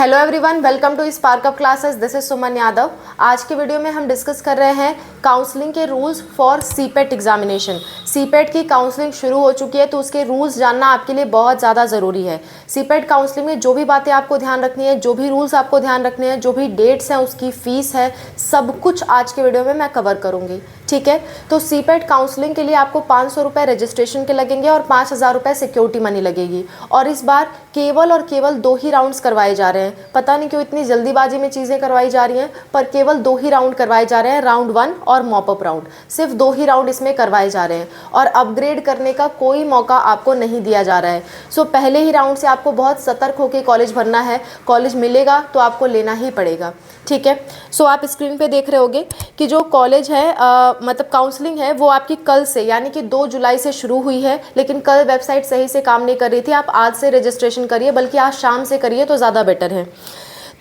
Hello everyone, welcome to spark up classes. This is Suman Yadav. आज के video में हम डिस्कस कर रहे हैं काउंसलिंग के rules for CIPET examination. CIPET की काउंसलिंग शुरू हो चुकी है, तो उसके रूल्स जानना आपके लिए बहुत ज़्यादा ज़रूरी है। सीपेट काउंसलिंग में जो भी बातें आपको ध्यान रखनी है, जो भी रूल्स आपको ध्यान रखने हैं, जो भी डेट्स हैं, उसकी फ़ीस है, सब कुछ आज के वीडियो में मैं कवर करूँगी। ठीक है, तो सीपेट काउंसलिंग के लिए आपको 500 रुपये रजिस्ट्रेशन के लगेंगे और 5000 रुपये सिक्योरिटी मनी लगेगी। और इस बार केवल और केवल 2 ही राउंड्स करवाए जा रहे हैं। पता नहीं क्यों इतनी जल्दीबाजी में चीज़ें करवाई जा रही हैं, पर केवल 2 ही राउंड करवाए जा रहे हैं, राउंड 1 और मॉपअप राउंड। सिर्फ 2 ही राउंड इसमें करवाए जा रहे हैं और अपग्रेड करने का कोई मौका आपको नहीं दिया जा रहा है। सो पहले ही राउंड से आपको बहुत सतर्क होकर कॉलेज भरना है। कॉलेज मिलेगा तो आपको लेना ही पड़ेगा। ठीक है, सो आप स्क्रीन पे देख रहे होगे कि जो कॉलेज है मतलब काउंसलिंग है वो आपकी कल से यानी कि 2 जुलाई से शुरू हुई है। लेकिन कल वेबसाइट सही से काम नहीं कर रही थी। आप आज से रजिस्ट्रेशन करिए, बल्कि आज शाम से करिए तो ज़्यादा बेटर है।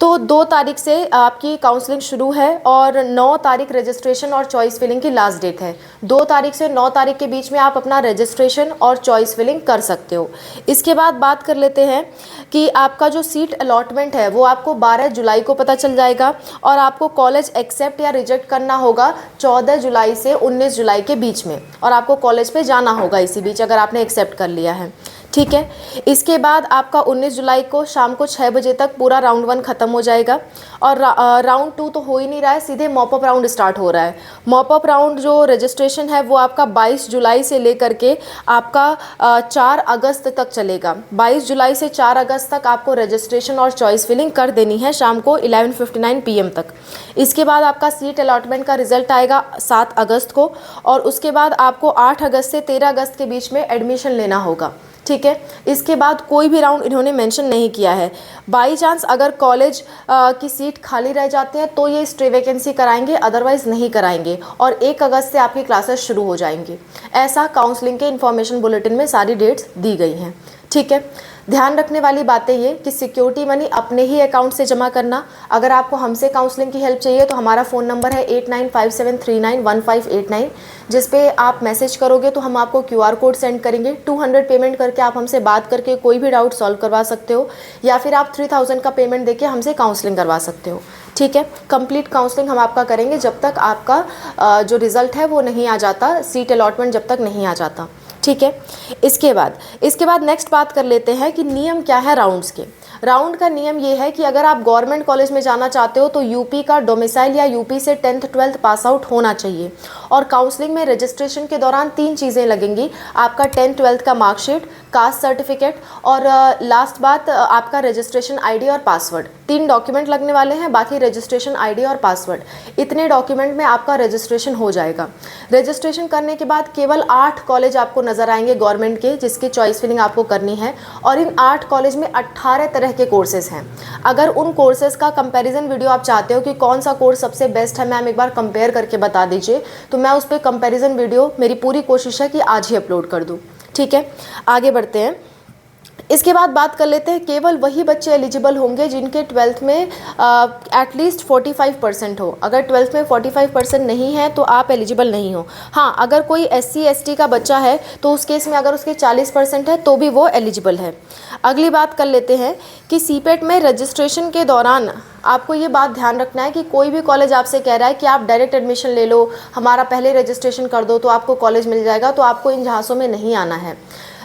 तो 2 तारीख से आपकी काउंसलिंग शुरू है और 9 तारीख रजिस्ट्रेशन और चॉइस फिलिंग की लास्ट डेट है। 2 तारीख से 9 तारीख के बीच में आप अपना रजिस्ट्रेशन और चॉइस फिलिंग कर सकते हो। इसके बाद बात कर लेते हैं कि आपका जो सीट अलॉटमेंट है वो आपको 12 जुलाई को पता चल जाएगा और आपको कॉलेज एक्सेप्ट या रिजेक्ट करना होगा 14 जुलाई से 19 जुलाई के बीच में, और आपको कॉलेज पे जाना होगा इसी बीच अगर आपने एक्सेप्ट कर लिया है। ठीक है, इसके बाद आपका 19 जुलाई को शाम को 6 बजे तक पूरा राउंड 1 ख़त्म हो जाएगा और राउंड 2 तो हो ही नहीं रहा है, सीधे मॉपअप राउंड स्टार्ट हो रहा है। मॉपअप राउंड जो रजिस्ट्रेशन है वो आपका 22 जुलाई से लेकर के आपका 4 अगस्त तक चलेगा। 22 जुलाई से 4 अगस्त तक आपको रजिस्ट्रेशन और चॉइस फिलिंग कर देनी है शाम को 11:59 PM तक। इसके बाद आपका सीट अलॉटमेंट का रिजल्ट आएगा 7 अगस्त को और उसके बाद आपको 8 अगस्त से 13 अगस्त के बीच में एडमिशन लेना होगा। ठीक है, इसके बाद कोई भी राउंड इन्होंने मेंशन नहीं किया है। बाई चांस अगर कॉलेज की सीट खाली रह जाते हैं तो ये स्टे वैकेंसी कराएंगे, अदरवाइज़ नहीं कराएंगे और 1 अगस्त से आपकी क्लासेस शुरू हो जाएंगी। ऐसा काउंसलिंग के इन्फॉर्मेशन बुलेटिन में सारी डेट्स दी गई हैं। ठीक है, ध्यान रखने वाली बातें ये कि सिक्योरिटी मनी अपने ही अकाउंट से जमा करना। अगर आपको हमसे काउंसलिंग की हेल्प चाहिए तो हमारा फ़ोन नंबर है 8957391589, जिस पे आप मैसेज करोगे तो हम आपको QR कोड सेंड करेंगे। 200 पेमेंट करके आप हमसे बात करके कोई भी डाउट सॉल्व करवा सकते हो, या फिर आप 3000 का पेमेंट देके हमसे काउंसलिंग करवा सकते हो। ठीक है, कंप्लीट काउंसलिंग हम आपका करेंगे जब तक आपका जो रिज़ल्ट है वो नहीं आ जाता, सीट अलॉटमेंट जब तक नहीं आ जाता। ठीक है, इसके बाद नेक्स्ट बात कर लेते हैं कि नियम क्या है राउंड्स के। राउंड का नियम ये है कि अगर आप गवर्नमेंट कॉलेज में जाना चाहते हो तो यूपी का डोमिसाइल या यूपी से 10th 12th पास आउट होना चाहिए। और काउंसलिंग में रजिस्ट्रेशन के दौरान 3 चीज़ें लगेंगी, आपका 10th 12th का मार्कशीट, कास्ट सर्टिफिकेट और लास्ट बात आपका रजिस्ट्रेशन ID और पासवर्ड। 3 डॉक्यूमेंट लगने वाले हैं, बाकी रजिस्ट्रेशन ID और पासवर्ड। इतने डॉक्यूमेंट में आपका रजिस्ट्रेशन हो जाएगा। रजिस्ट्रेशन करने के बाद केवल 8 कॉलेज आपको नज़र आएंगे गवर्नमेंट के, जिसकी चॉइस फिलिंग आपको करनी है और इन 8 कॉलेज में 18 तरह के कोर्सेज हैं। अगर उन कोर्सेज का कंपैरिजन वीडियो आप चाहते हो कि कौन सा कोर्स सबसे बेस्ट है, मैम एक बार कंपेयर करके बता दीजिए, तो मैं उस पर कंपैरिजन वीडियो, मेरी पूरी कोशिश है कि आज ही अपलोड कर दूँ। ठीक है, आगे बढ़ते हैं। इसके बाद बात कर लेते हैं, केवल वही बच्चे एलिजिबल होंगे जिनके 12th में एटलीस्ट 45% हो। अगर 12th में 45% नहीं है तो आप एलिजिबल नहीं हो। हाँ, अगर कोई SC ST का बच्चा है तो उस केस में अगर उसके 40% है तो भी वो एलिजिबल है। अगली बात कर लेते हैं कि सीपेट में रजिस्ट्रेशन के दौरान आपको ये बात ध्यान रखना है कि कोई भी कॉलेज आपसे कह रहा है कि आप डायरेक्ट एडमिशन ले लो, हमारा पहले रजिस्ट्रेशन कर दो तो आपको कॉलेज मिल जाएगा, तो आपको इन झांसों में नहीं आना है।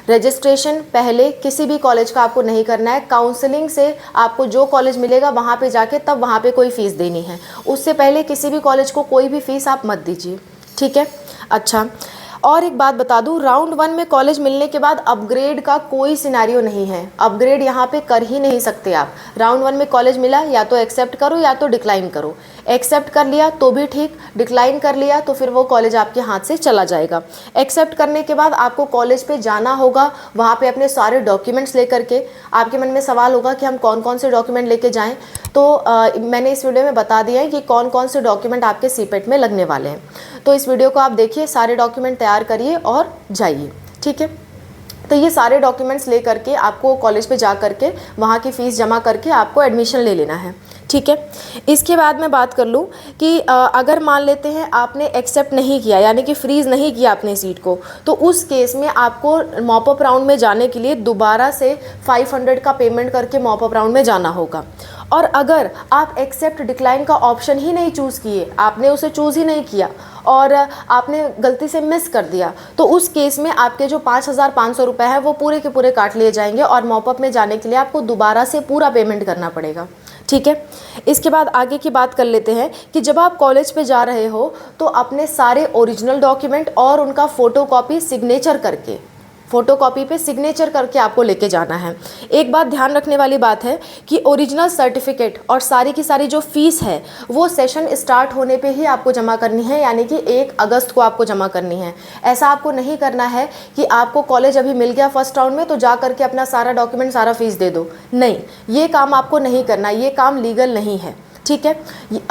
रजिस्ट्रेशन पहले किसी भी कॉलेज का आपको नहीं करना है। काउंसलिंग से आपको जो कॉलेज मिलेगा वहाँ पे जाके तब वहाँ पे कोई फ़ीस देनी है। उससे पहले किसी भी कॉलेज को कोई भी फ़ीस आप मत दीजिए। ठीक है, अच्छा, और एक बात बता दूं, राउंड 1 में कॉलेज मिलने के बाद अपग्रेड का कोई सिनेरियो नहीं है। अपग्रेड यहाँ पे कर ही नहीं सकते आप। राउंड 1 में कॉलेज मिला, या तो एक्सेप्ट करो या तो डिक्लाइन करो। एक्सेप्ट कर लिया तो भी ठीक, डिक्लाइन कर लिया तो फिर वो कॉलेज आपके हाथ से चला जाएगा। एक्सेप्ट करने के बाद आपको कॉलेज पे जाना होगा, वहाँ पे अपने सारे डॉक्यूमेंट्स लेकर के। आपके मन में सवाल होगा कि हम कौन कौन से डॉक्यूमेंट लेके जाएं, तो मैंने इस वीडियो में बता दिया है कि कौन कौन से डॉक्यूमेंट आपके सीपेट में लगने वाले हैं। तो इस वीडियो को आप देखिए, सारे डॉक्यूमेंट तैयार करिए और जाइए। ठीक है, तो ये सारे डॉक्यूमेंट्स ले करके आपको कॉलेज पे जा करके वहाँ की फ़ीस जमा करके आपको एडमिशन ले लेना है। ठीक है। इसके बाद मैं बात कर लूँ कि अगर मान लेते हैं आपने एक्सेप्ट नहीं किया, यानी कि फ्रीज़ नहीं किया अपने सीट को, तो उस केस में आपको मॉपअप राउंड में जाने के लिए दोबारा से 500 का पेमेंट करके मॉपअप राउंड में जाना होगा। और अगर आप एक्सेप्ट डिक्लाइन का ऑप्शन ही नहीं चूज़ किए, आपने उसे चूज़ ही नहीं किया और आपने गलती से मिस कर दिया, तो उस केस में आपके जो 5,500 रुपये हैं वो पूरे के पूरे काट लिए जाएंगे और मॉपअप में जाने के लिए आपको दोबारा से पूरा पेमेंट करना पड़ेगा। ठीक है। इसके बाद आगे की बात कर लेते हैं कि जब आप कॉलेज पे जा रहे हो तो अपने सारे ओरिजिनल डॉक्यूमेंट और उनका फ़ोटोकॉपी सिग्नेचर करके, फ़ोटोकॉपी पे सिग्नेचर करके आपको लेके जाना है। एक बात ध्यान रखने वाली बात है कि ओरिजिनल सर्टिफिकेट और सारी की सारी जो फ़ीस है वो सेशन स्टार्ट होने पे ही आपको जमा करनी है, यानी कि 1 अगस्त को आपको जमा करनी है। ऐसा आपको नहीं करना है कि आपको कॉलेज अभी मिल गया फर्स्ट राउंड में तो जा करके अपना सारा डॉक्यूमेंट, सारा फ़ीस दे दो। नहीं, ये काम आपको नहीं करना, ये काम लीगल नहीं है। ठीक है।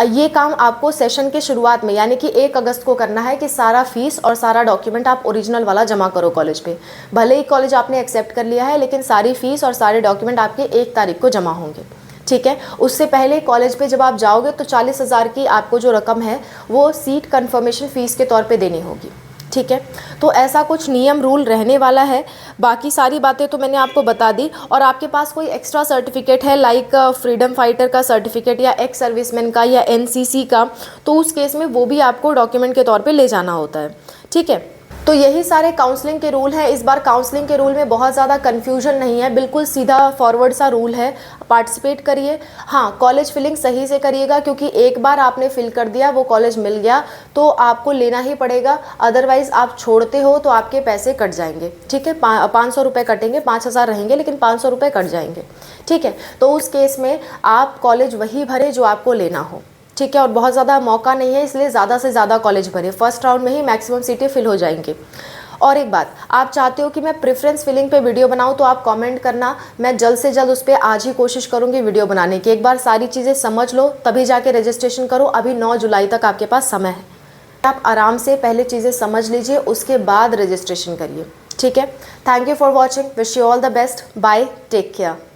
ये काम आपको सेशन के शुरुआत में यानी कि 1 अगस्त को करना है कि सारा फीस और सारा डॉक्यूमेंट आप ओरिजिनल वाला जमा करो कॉलेज पे। भले ही कॉलेज आपने एक्सेप्ट कर लिया है, लेकिन सारी फीस और सारे डॉक्यूमेंट आपके 1 तारीख को जमा होंगे। ठीक है। उससे पहले कॉलेज पे जब आप जाओगे तो 40,000 की आपको जो रकम है वो सीट कन्फर्मेशन फ़ीस के तौर पे देनी होगी। ठीक है। तो ऐसा कुछ नियम रूल रहने वाला है। बाकी सारी बातें तो मैंने आपको बता दी। और आपके पास कोई एक्स्ट्रा सर्टिफिकेट है लाइक फ्रीडम फाइटर का सर्टिफिकेट या एक्स सर्विसमैन का या एनसीसी का, तो उस केस में वो भी आपको डॉक्यूमेंट के तौर पे ले जाना होता है। ठीक है। तो यही सारे काउंसलिंग के रूल हैं। इस बार काउंसलिंग के रूल में बहुत ज़्यादा कन्फ्यूजन नहीं है, बिल्कुल सीधा फॉरवर्ड सा रूल है। पार्टिसिपेट करिए। हाँ, कॉलेज फिलिंग सही से करिएगा, क्योंकि एक बार आपने फिल कर दिया, वो कॉलेज मिल गया तो आपको लेना ही पड़ेगा। अदरवाइज़ आप छोड़ते हो तो आपके पैसे कट जाएंगे। ठीक है। 500 रुपये कटेंगे, 5,000 रहेंगे लेकिन 500 रुपये कट जाएंगे। ठीक है। तो उस केस में आप कॉलेज वही भरे जो आपको लेना हो। ठीक है। और बहुत ज़्यादा मौका नहीं है, इसलिए ज़्यादा से ज़्यादा कॉलेज भरे। फर्स्ट राउंड में ही मैक्सिमम सीटें फिल हो जाएंगी। और एक बात, आप चाहते हो कि मैं प्रेफरेंस फिलिंग पे वीडियो बनाऊं तो आप कमेंट करना, मैं जल्द से जल्द उस पर आज ही कोशिश करूंगी वीडियो बनाने की। एक बार सारी चीज़ें समझ लो तभी जाके रजिस्ट्रेशन करो। अभी 9 जुलाई तक आपके पास समय है। आप आराम से पहले चीज़ें समझ लीजिए, उसके बाद रजिस्ट्रेशन करिए। ठीक है। Thank you for watching. Wish you all the best. Bye. Take care.